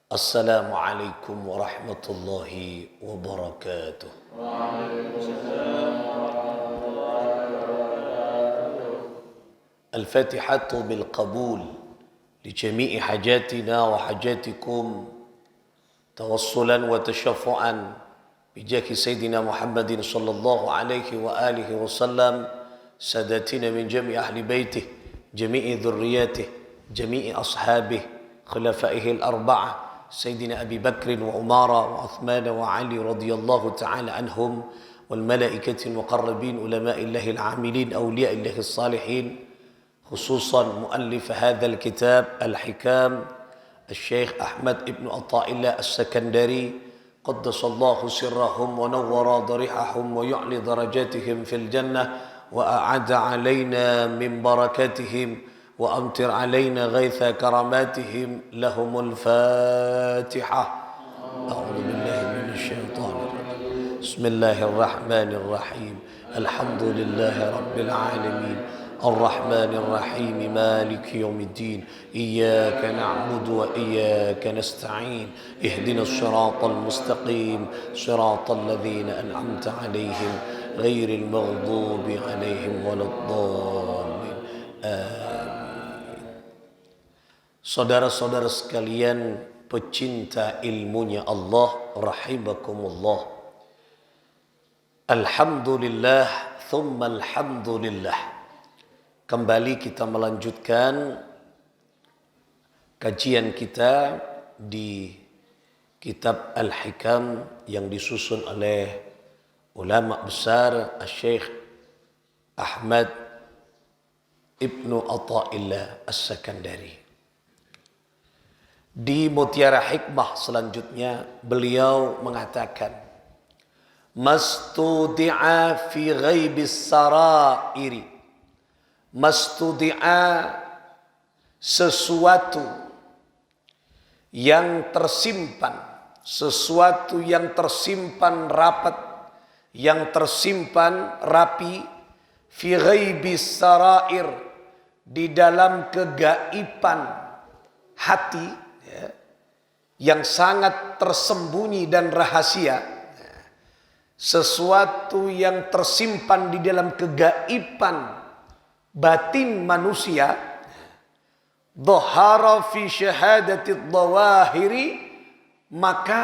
Assalamualaikum warahmatullahi wabarakatuh. الفاتحة بالقبول لجميع حاجاتنا وحاجاتكم توصلا وتشفعا بجاه سيدنا محمد صلى الله عليه وآله وسلم سادتنا من جميع أهل بيته جميع ذرياته جميع أصحابه خلفائه الأربعة سيدنا أبي بكر وعمر وعثمان وعلي رضي الله تعالى عنهم والملائكة المقربين علماء الله العاملين أولياء الله الصالحين خصوصا مؤلف هذا الكتاب الحكام الشيخ أحمد بن عطاء الله السكندري قدس الله سرهم ونور ضريحهم ويعلي درجاتهم في الجنة وأعد علينا من بركاتهم وأمطر علينا غيث كراماتهم لهم الفاتحة أعوذ بالله من الشيطان الرجيم بسم الله الرحمن الرحيم الحمد لله رب العالمين الرحمن الرحيم مالك يوم الدين إياك نعبد وإياك نستعين اهدنا الصراط المستقيم صراط الذين أنعمت عليهم غير المغضوب عليهم ولا الضالين آمين. Saudara-saudara sekalian pecinta ilmunya Allah rahimakumullah. Alhamdulillah thumma alhamdulillah. Kembali kita melanjutkan kajian kita di kitab Al-Hikam yang disusun oleh ulama besar Syekh Ahmad Ibnu Atha'illah As-Sakandari. Di Mutiara Hikmah selanjutnya beliau mengatakan mastudi'a fi ghaibis sarairi, mastudi'a sesuatu yang tersimpan, sesuatu yang tersimpan rapat, yang tersimpan rapi, fi ghaibis sarair, di dalam kegaiban hati, ya, yang sangat tersembunyi dan rahasia. Sesuatu yang tersimpan di dalam kegaiban batin manusia, dhahara fi syahadati dhawahiri, maka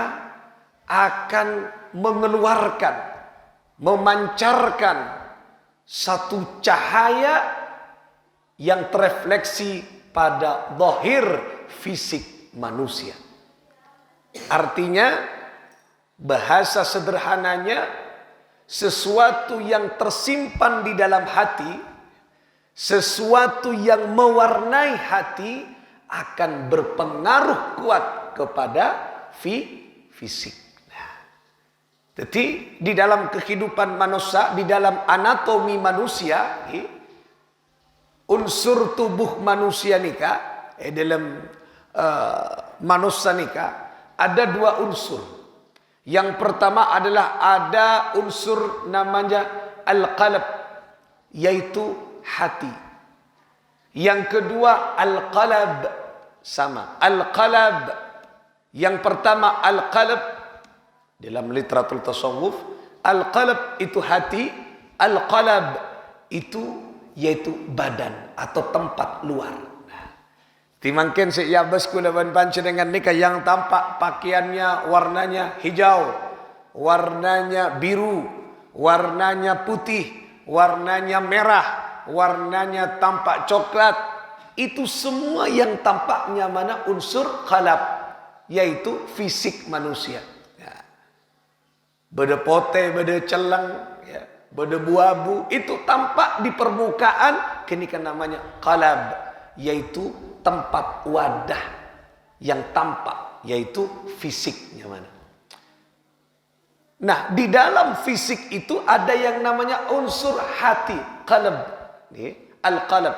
akan mengeluarkan, memancarkan satu cahaya yang terefleksi pada zahir fisik manusia. Artinya bahasa sederhananya, sesuatu yang tersimpan di dalam hati, sesuatu yang mewarnai hati akan berpengaruh kuat kepada fisik. Jadi di dalam kehidupan manusia, di dalam anatomi manusia, unsur tubuh manusia nikah, dalam manusia nikah ada dua unsur. Yang pertama adalah ada unsur namanya al-qalb, yaitu hati. Yang kedua al-qalb, sama. Al-qalb, yang pertama al-qalb, dalam literatur tasawuf, al-qalb itu hati, al-qalb itu yaitu badan atau tempat luar. Timangken si yabas kulaban panca dengan nikah yang tampak pakaiannya warnanya hijau, warnanya biru, warnanya putih, warnanya merah, warnanya tampak coklat. Itu semua yang tampaknya mana unsur qalb, yaitu fisik manusia. Ya. Beda pote, beda celang, ya, beda buabu, itu tampak di permukaan, kini kan namanya qalb, yaitu tempat wadah yang tampak, yaitu fisiknya mana. Nah, di dalam fisik itu ada yang namanya unsur hati, qalb, al-qalb,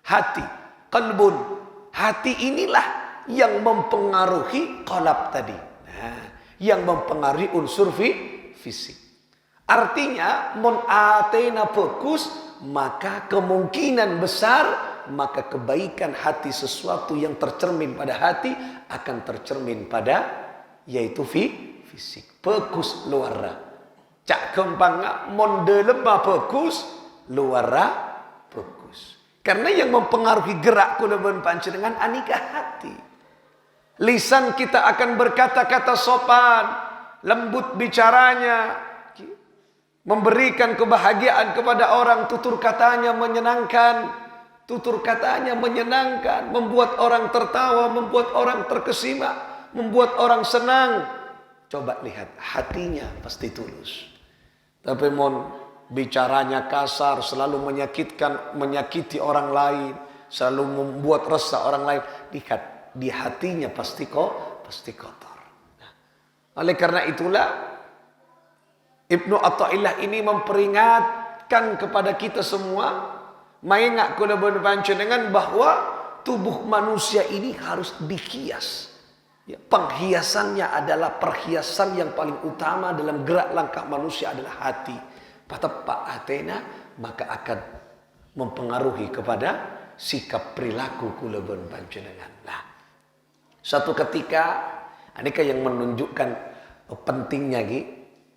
hati, qalbun. Hati inilah yang mempengaruhi qalb tadi, yang mempengaruhi unsur fisik. Artinya, mon atena fokus, maka kemungkinan besar maka kebaikan hati, sesuatu yang tercermin pada hati akan tercermin pada yaitu fisik. Pekus luar. Cak kembang monde lemah pekus luar pekus. Karena yang mempengaruhi gerak kulaban panjenengan anika hati. Lisan kita akan berkata-kata sopan, lembut bicaranya, memberikan kebahagiaan kepada orang, tutur katanya menyenangkan, membuat orang tertawa, membuat orang terkesima, membuat orang senang. Coba lihat, hatinya pasti tulus. Tapi bicaranya kasar, selalu menyakiti orang lain, selalu membuat resah orang lain. Lihat, di hatinya pasti kotor. Nah, oleh karena itulah Ibnu Athaillah ini memperingatkan kepada kita semua, maingat kula panjenengan bahwa tubuh manusia ini harus dihias. Ya, penghiasannya adalah perhiasan yang paling utama dalam gerak langkah manusia adalah hati. Patepak hatena maka akan mempengaruhi kepada sikap perilaku kula panjenengan. Nah, suatu ketika anika yang menunjukkan pentingnya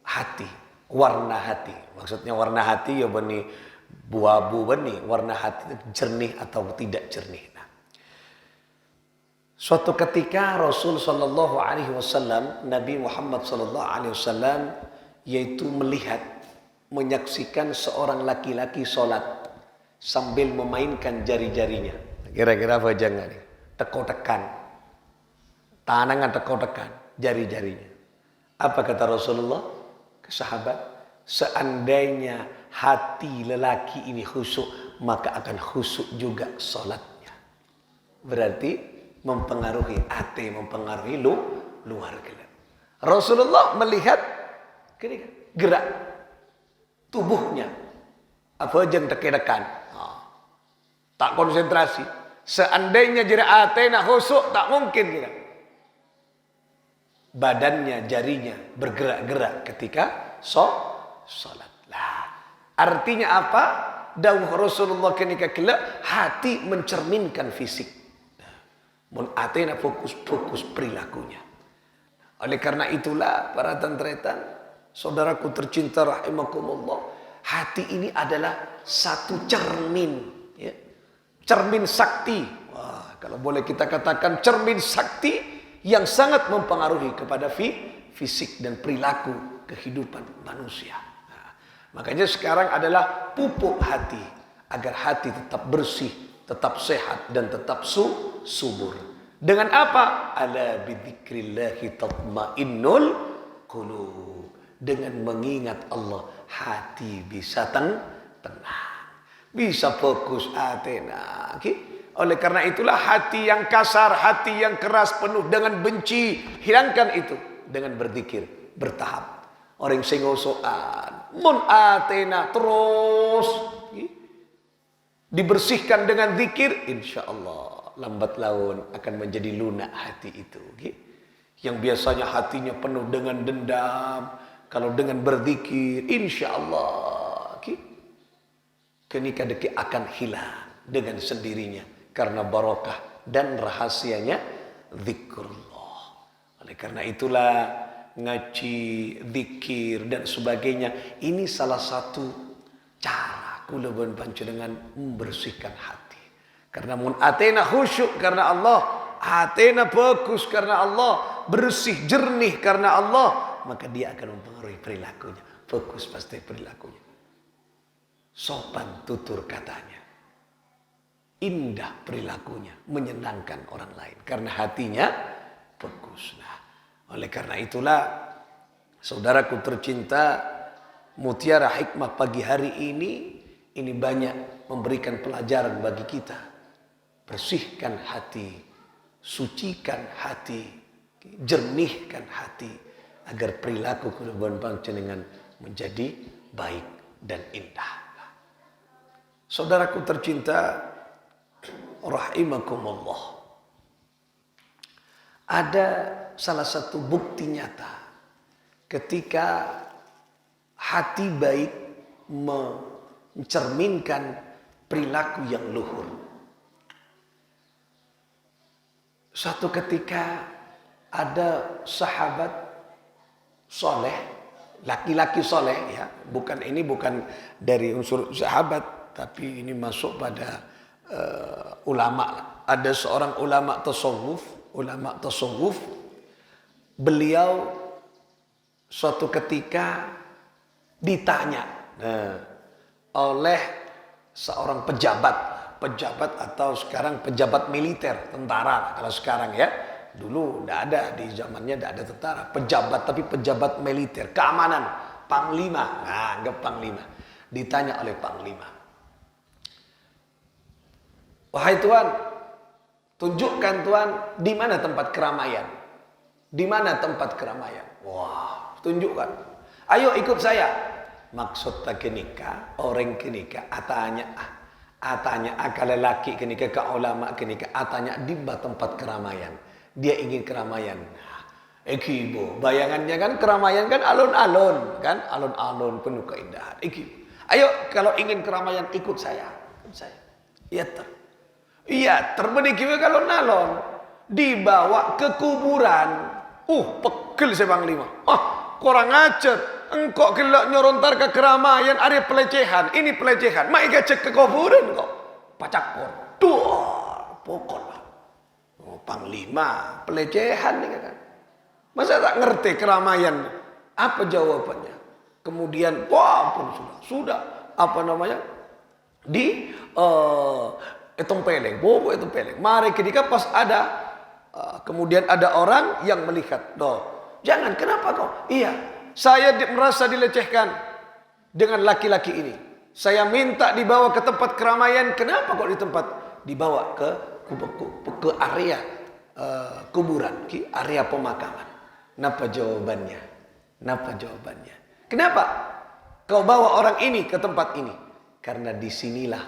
hati. Warna hati, maksudnya warna hati ya bani buabu bani, warna hati jernih atau tidak jernih. Nah, suatu ketika Rasul Shallallahu Alaihi Wasallam, Nabi Muhammad Shallallahu Alaihi Wasallam, yaitu menyaksikan seorang laki-laki sholat sambil memainkan jari-jarinya. Kira-kira apa jangan? Teko-tekan, tangan teko-tekan jari-jarinya. Apa kata Rasulullah? Sahabat, seandainya hati lelaki ini khusyuk, maka akan khusyuk juga sholatnya. Berarti mempengaruhi hati, mempengaruhi luar gelap. Rasulullah melihat gerak tubuhnya, apa yang tekan, tak konsentrasi. Seandainya jerak hati nak khusyuk, tak mungkin kira. Badannya, jarinya bergerak-gerak ketika sholat. Lah, artinya apa? Dawuh Rasulullah ketika hati mencerminkan fisik. Mun atena fokus perilakunya. Oleh karena itulah para tantretan, saudaraku tercinta rahimakumullah, hati ini adalah satu cermin, ya. Cermin sakti. Wah, kalau boleh kita katakan cermin sakti yang sangat mempengaruhi kepada fisik dan perilaku kehidupan manusia. Nah, makanya sekarang adalah pupuk hati agar hati tetap bersih, tetap sehat dan tetap subur. Dengan apa? Ala bidzikrillahi tatmainnul qulub. Dengan mengingat Allah, hati bisa tenang, bisa fokus atena. Oleh karena itulah hati yang kasar, hati yang keras penuh dengan benci, hilangkan itu dengan berzikir bertahap. Orang sing ngosokan, mun atena terus dibersihkan dengan zikir, insyaallah lambat laun akan menjadi lunak hati itu. Yang biasanya hatinya penuh dengan dendam, kalau dengan berzikir, insyaallah kenika deki akan hilang dengan sendirinya. Karena barokah dan rahasianya zikrullah. Oleh karena itulah ngaji, zikir dan sebagainya, ini salah satu cara kula panjenengan membersihkan hati. Karena mun atena khusyuk karena Allah, atena fokus karena Allah, bersih jernih karena Allah, maka dia akan mempengaruhi perilakunya. Fokus pasti perilakunya. Sopan tutur katanya. Indah perilakunya, menyenangkan orang lain karena hatinya fokus. Nah, oleh karena itulah saudaraku tercinta, mutiara hikmah pagi hari ini banyak memberikan pelajaran bagi kita. Bersihkan hati, sucikan hati, jernihkan hati agar perilaku kehidupan panjenengan menjadi baik dan indah. Saudaraku tercinta rahimakumullah, ada salah satu bukti nyata ketika hati baik mencerminkan perilaku yang luhur. Suatu ketika ada sahabat soleh, laki-laki soleh ya, bukan dari unsur sahabat, tapi ini masuk pada ulama. Ada seorang ulama tasawuf, beliau suatu ketika ditanya oleh seorang pejabat atau sekarang pejabat militer, tentara kalau sekarang ya. Dulu tidak ada, di zamannya tidak ada tentara, tapi pejabat militer, keamanan, panglima. Nah, anggap panglima. Ditanya oleh panglima, wahai Tuan, tunjukkan Tuan, di mana tempat keramaian? Di mana tempat keramaian? Wah, tunjukkan. Ayo ikut saya. Maksud kenika, orang kenika, atanya akal lelaki kenika, ke ulama kenika, atanya di tempat keramaian. Dia ingin keramaian. Ibu, bayangannya kan keramaian kan alun-alun, penuh keindahan. Ayo kalau ingin keramaian ikut saya. Iya, terbediki kalau nalon dibawa ke kuburan. Pegel saya panglima. Kurang ajar. Engkau kelak nyorontar ke keramaian, ada pelecehan. Ini pelecehan. Mereka cek ke kuburan kok. Pacakor. Pokok. Panglima, pelecehan nih kan. Masa tak ngerti keramaian? Apa jawabannya? Kemudian, sudah. Apa namanya? Di Etong Peleng. Mari ketika pas ada, kemudian ada orang yang melihat. Jangan, kenapa kau? Iya, saya merasa dilecehkan dengan laki-laki ini. Saya minta dibawa ke tempat keramaian. Kenapa kok dibawa ke area kuburan, ke area pemakaman? Napa jawabannya? Kenapa kau bawa orang ini ke tempat ini? Karena disinilah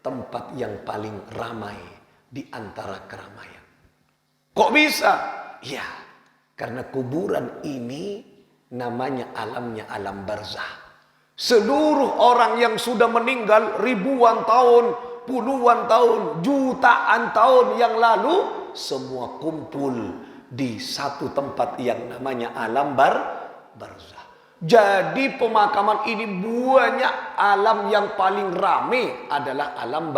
tempat yang paling ramai di antara keramaian. Kok bisa? Ya, karena kuburan ini namanya alam barzah. Seluruh orang yang sudah meninggal ribuan tahun, puluhan tahun, jutaan tahun yang lalu, semua kumpul di satu tempat yang namanya alam barzah. Jadi pemakaman ini banyak, alam yang paling ramai adalah alam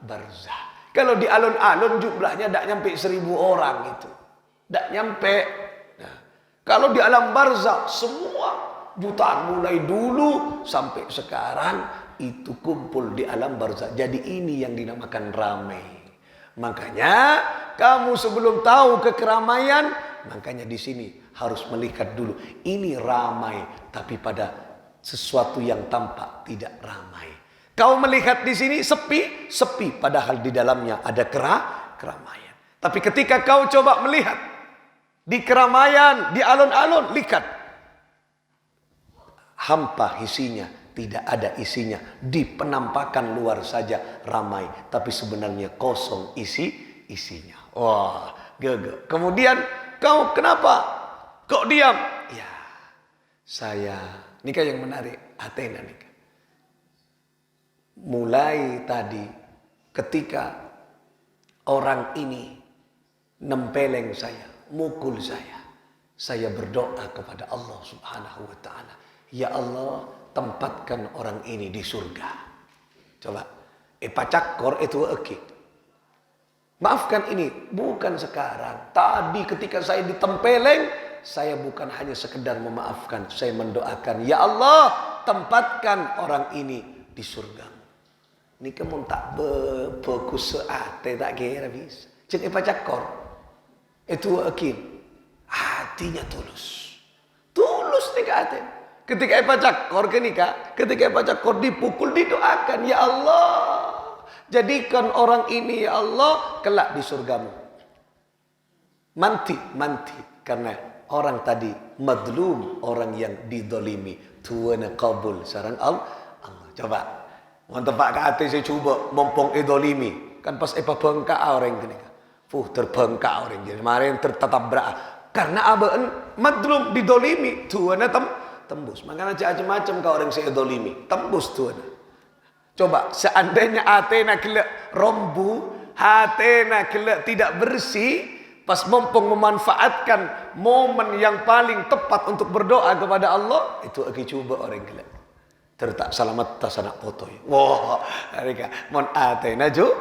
barzah. Kalau di alun-alun jumlahnya tidak nyampe 1000 orang itu. Tidak nyampe. Nah, kalau di alam barzah semua jutaan mulai dulu sampai sekarang itu kumpul di alam barzah. Jadi ini yang dinamakan ramai. Makanya kamu sebelum tahu kekeramaian, makanya di sini harus melihat dulu. Ini ramai, tapi pada sesuatu yang tampak tidak ramai. Kau melihat di sini sepi, padahal di dalamnya ada keramaian. Tapi ketika kau coba melihat di keramaian, di alun-alun, lihat hampa isinya, tidak ada isinya. Di penampakan luar saja ramai, tapi sebenarnya kosong isinya. Wah, gege. Kemudian kau kenapa? Kok diam? Ya, saya nikah yang menarik Athena nikah. Mulai tadi ketika orang ini nempeleng saya, mukul saya berdoa kepada Allah Subhanahu wa taala. Ya Allah, tempatkan orang ini di surga. Coba, pacakor itu maafkan ini, bukan sekarang. Tadi ketika saya ditempeleng, saya bukan hanya sekedar memaafkan, saya mendoakan, ya Allah, tempatkan orang ini di surga. Ini kamu tak berfokus seate, tak kira bisa. Cek pacakor itu hatinya tulus nih kata. Ketika pacakor ketika pacakor dipukul, didoakan, ya Allah, jadikan orang ini ya Allah kelak di surgamu. Manti karena orang tadi madlum, orang yang didolimi, tuana qabul sarang Allah. Coba mantap Pak kata saya coba mumpung idolimi kan pas bengkak orang gini. Terbengkak orang jadi kemarin tertabrak karena abaan madlum didolimi tuana tembus. Makanya macam-macam kau orang saya idolimi tembus tuana. Coba seandainya Athena kelak rombu hatena kelak tidak bersih, pas mumpung memanfaatkan momen yang paling tepat untuk berdoa kepada Allah, itu lagi coba orang kelak. Tertak salamat tas anak foto. Wah, mereka mon atena coba.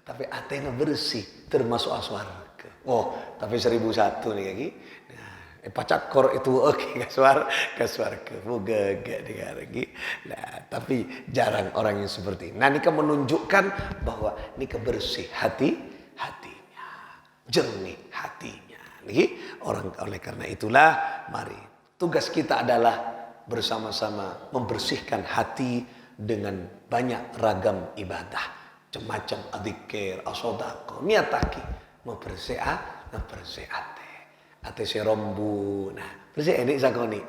Tapi atena bersih termasuk aswarga. Oh, tapi 1001 nih lagi. Nah, pacakor itu oke ke swarga. Moga gak dengar lagi. Nah, tapi jarang orang yang seperti ini. Nah, ini kan menunjukkan bahwa ini kebersih hatinya, jernih hatinya. Nih, oleh karena itulah mari tugas kita adalah bersama-sama membersihkan hati dengan banyak ragam ibadah, macam adzikir, asodako, niataki membersih ate serombu. Nah, bersih ini sakoni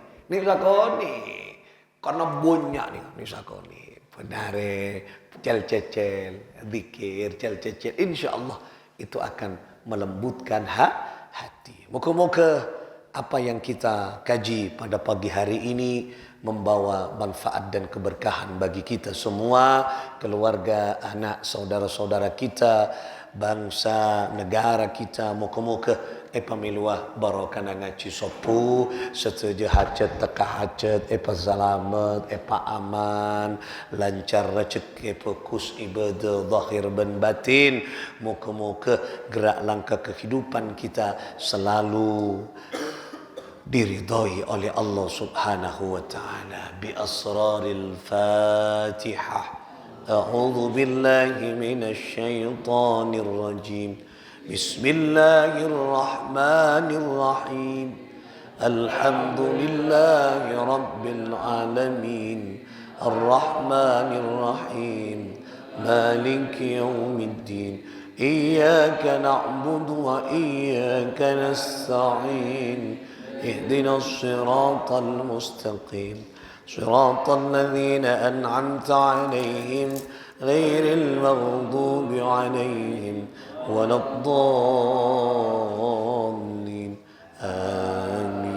karena banyak nih sakoni. Benare, cel-cecel, zikir, cel-cecel, insyaallah itu akan melembutkan hati. Moga-moga apa yang kita kaji pada pagi hari ini membawa manfaat dan keberkahan bagi kita semua, keluarga, anak, saudara-saudara kita, bangsa, negara kita. Moga-moga pamiluah barokana ngaji sopu, setuju hajat teka hajat, selamat, aman, lancar rezeki, fokus ibadah zahir dan batin. Moga-moga gerak langkah kehidupan kita selalu diridhai oleh Allah Subhanahu wa taala bi asraril Fatihah. A'udzu billahi minasy syaithanir rajim. Bismillahirrahmanirrahim. Alhamdulillahi rabbil alamin. Arrahmanir rahim. Maliki yaumiddin. Iyyaka na'budu wa iyyaka nasta'in. اهدنا الصراط المستقيم صراط الذين أنعمت عليهم غير المغضوب عليهم ولا الضالين آمين.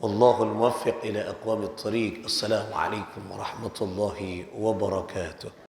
والله الموفق إلى أقوام الطريق. السلام عليكم ورحمة الله وبركاته.